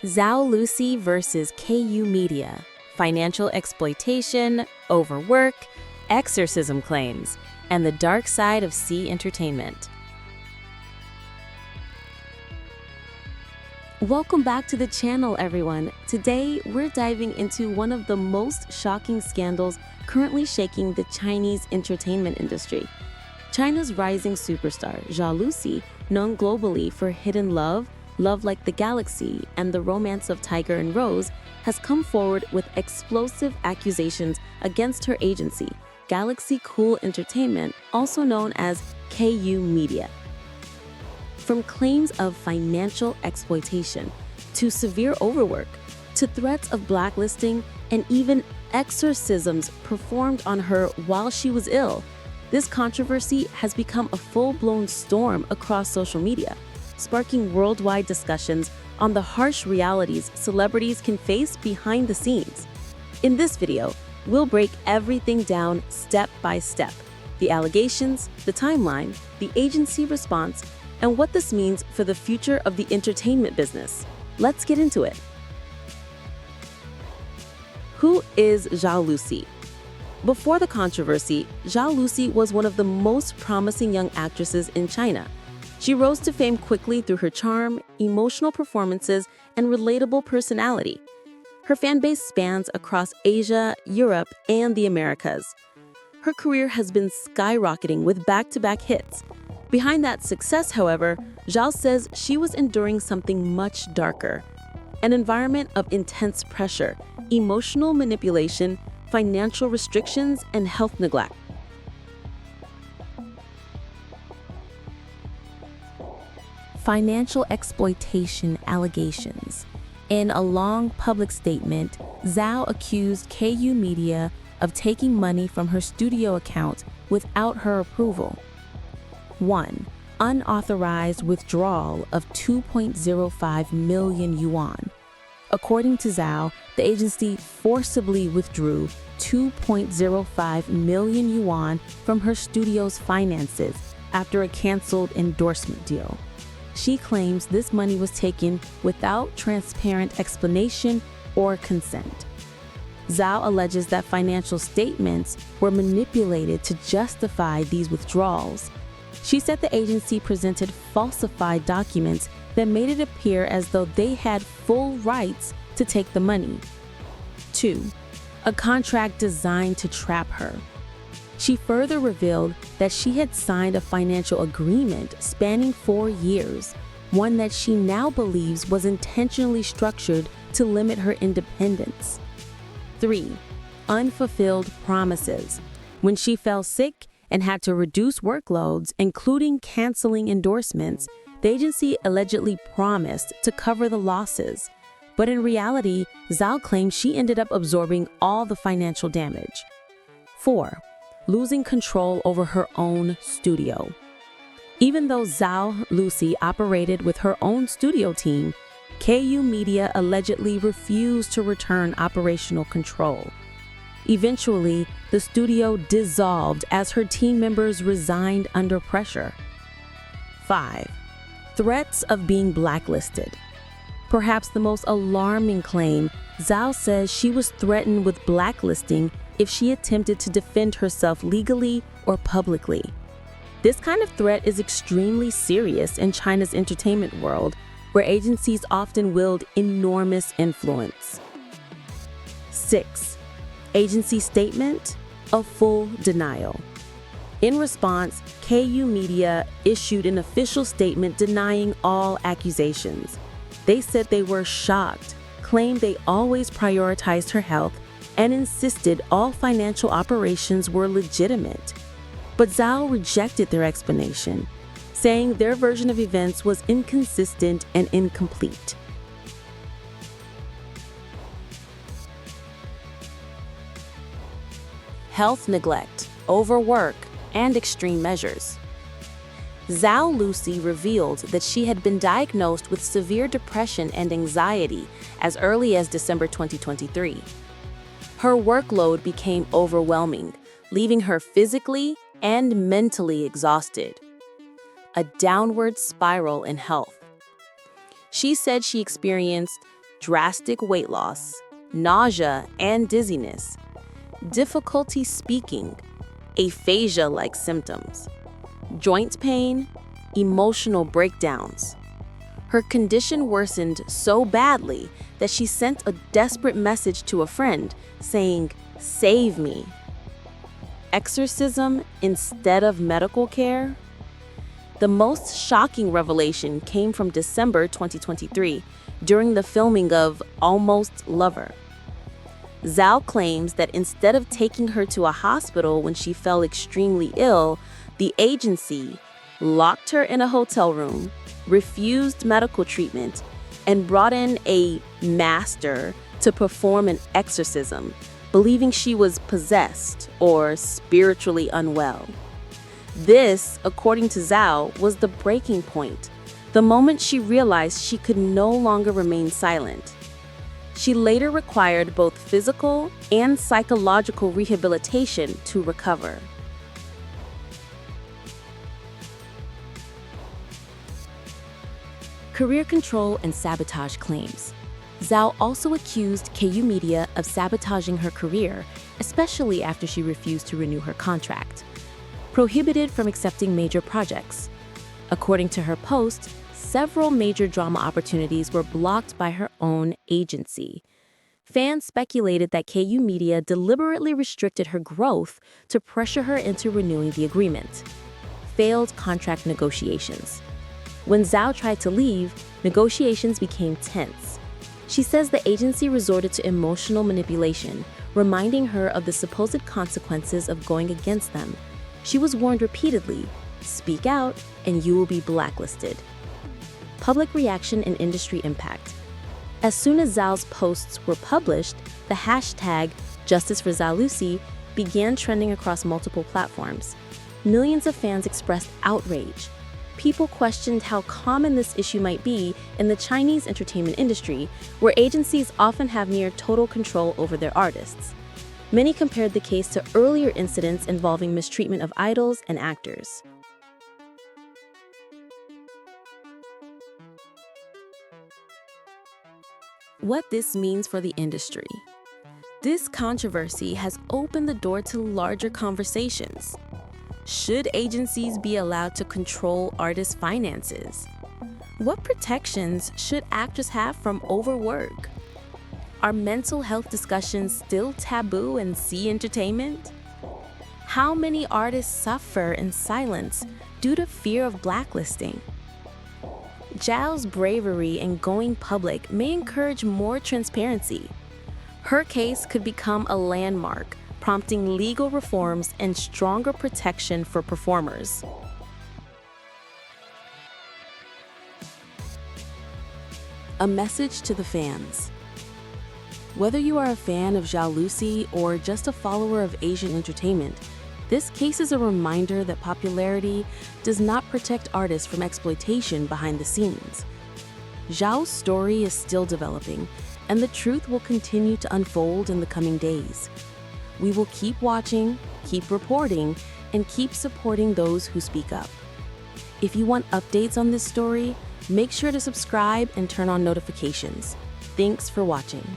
Zhao Lusi versus KU Media, financial exploitation, overwork, exorcism claims, and the dark side of C entertainment. Welcome back to the channel, everyone. Today, we're diving into one of the most shocking scandals currently shaking the Chinese entertainment industry. China's rising superstar, Zhao Lusi, known globally for Hidden Love, Love Like the Galaxy, and The Romance of Tiger and Rose, has come forward with explosive accusations against her agency, Galaxy Cool Entertainment, also known as KU Media. From claims of financial exploitation, to severe overwork, to threats of blacklisting, and even exorcisms performed on her while she was ill, this controversy has become a full-blown storm across social media, sparking worldwide discussions on the harsh realities celebrities can face behind the scenes. In this video, we'll break everything down step by step: the allegations, the timeline, the agency response, and what this means for the future of the entertainment business. Let's get into it. Who is Zhao Lusi? Before the controversy, Zhao Lusi was one of the most promising young actresses in China. She rose to fame quickly through her charm, emotional performances, and relatable personality. Her fan base spans across Asia, Europe, and the Americas. Her career has been skyrocketing with back-to-back hits. Behind that success, however, Zhao says she was enduring something much darker: an environment of intense pressure, emotional manipulation, financial restrictions, and health neglect. Financial exploitation allegations. In a long public statement, Zhao accused KU Media of taking money from her studio account without her approval. 1. Unauthorized withdrawal of 2.05 million yuan. According to Zhao, the agency forcibly withdrew 2.05 million yuan from her studio's finances after a canceled endorsement deal. She claims this money was taken without transparent explanation or consent. Zhao alleges that financial statements were manipulated to justify these withdrawals. She said the agency presented falsified documents that made it appear as though they had full rights to take the money. 2. A contract designed to trap her. She further revealed that she had signed a financial agreement spanning 4 years, one that she now believes was intentionally structured to limit her independence. 3. Unfulfilled promises. When she fell sick and had to reduce workloads, including canceling endorsements, the agency allegedly promised to cover the losses. But in reality, Zhao claims she ended up absorbing all the financial damage. 4. Losing control over her own studio. Even though Zhao Lusi operated with her own studio team, KU Media allegedly refused to return operational control. Eventually, the studio dissolved as her team members resigned under pressure. 5. Threats of being blacklisted. Perhaps the most alarming claim, Zhao says she was threatened with blacklisting if she attempted to defend herself legally or publicly. This kind of threat is extremely serious in China's entertainment world, where agencies often wield enormous influence. 6. Agency statement: a full denial. In response, KU Media issued an official statement denying all accusations. They said they were shocked, claimed they always prioritized her health, and insisted all financial operations were legitimate. But Zhao rejected their explanation, saying their version of events was inconsistent and incomplete. Health neglect, overwork, and extreme measures. Zhao Lusi revealed that she had been diagnosed with severe depression and anxiety as early as December 2023. Her workload became overwhelming, leaving her physically and mentally exhausted. A downward spiral in health. She said she experienced drastic weight loss, nausea and dizziness, difficulty speaking, aphasia-like symptoms, joint pain, emotional breakdowns. Her condition worsened so badly that she sent a desperate message to a friend saying, "Save me." Exorcism instead of medical care? The most shocking revelation came from December 2023 during the filming of Almost Lover. Zhao claims that instead of taking her to a hospital when she fell extremely ill, the agency locked her in a hotel room, refused medical treatment, and brought in a master to perform an exorcism, believing she was possessed or spiritually unwell. This, according to Zhao, was the breaking point, the moment she realized she could no longer remain silent. She later required both physical and psychological rehabilitation to recover. Career control and sabotage claims. Zhao also accused KU Media of sabotaging her career, especially after she refused to renew her contract. Prohibited from accepting major projects. According to her post, several major drama opportunities were blocked by her own agency. Fans speculated that KU Media deliberately restricted her growth to pressure her into renewing the agreement. Failed contract negotiations. When Zhao tried to leave, negotiations became tense. She says the agency resorted to emotional manipulation, reminding her of the supposed consequences of going against them. She was warned repeatedly, "Speak out and you will be blacklisted." Public reaction and industry impact. As soon as Zhao's posts were published, the hashtag Justice for Zhao Lusi began trending across multiple platforms. Millions of fans expressed outrage. People questioned how common this issue might be in the Chinese entertainment industry, where agencies often have near total control over their artists. Many compared the case to earlier incidents involving mistreatment of idols and actors. What this means for the industry. This controversy has opened the door to larger conversations. Should agencies be allowed to control artists' finances? What protections should actors have from overwork? Are mental health discussions still taboo in entertainment? How many artists suffer in silence due to fear of blacklisting? Zhao's bravery in going public may encourage more transparency. Her case could become a landmark, prompting legal reforms and stronger protection for performers. A message to the fans. Whether you are a fan of Zhao Lusi or just a follower of Asian entertainment, this case is a reminder that popularity does not protect artists from exploitation behind the scenes. Zhao's story is still developing, and the truth will continue to unfold in the coming days. We will keep watching, keep reporting, and keep supporting those who speak up. If you want updates on this story, make sure to subscribe and turn on notifications. Thanks for watching.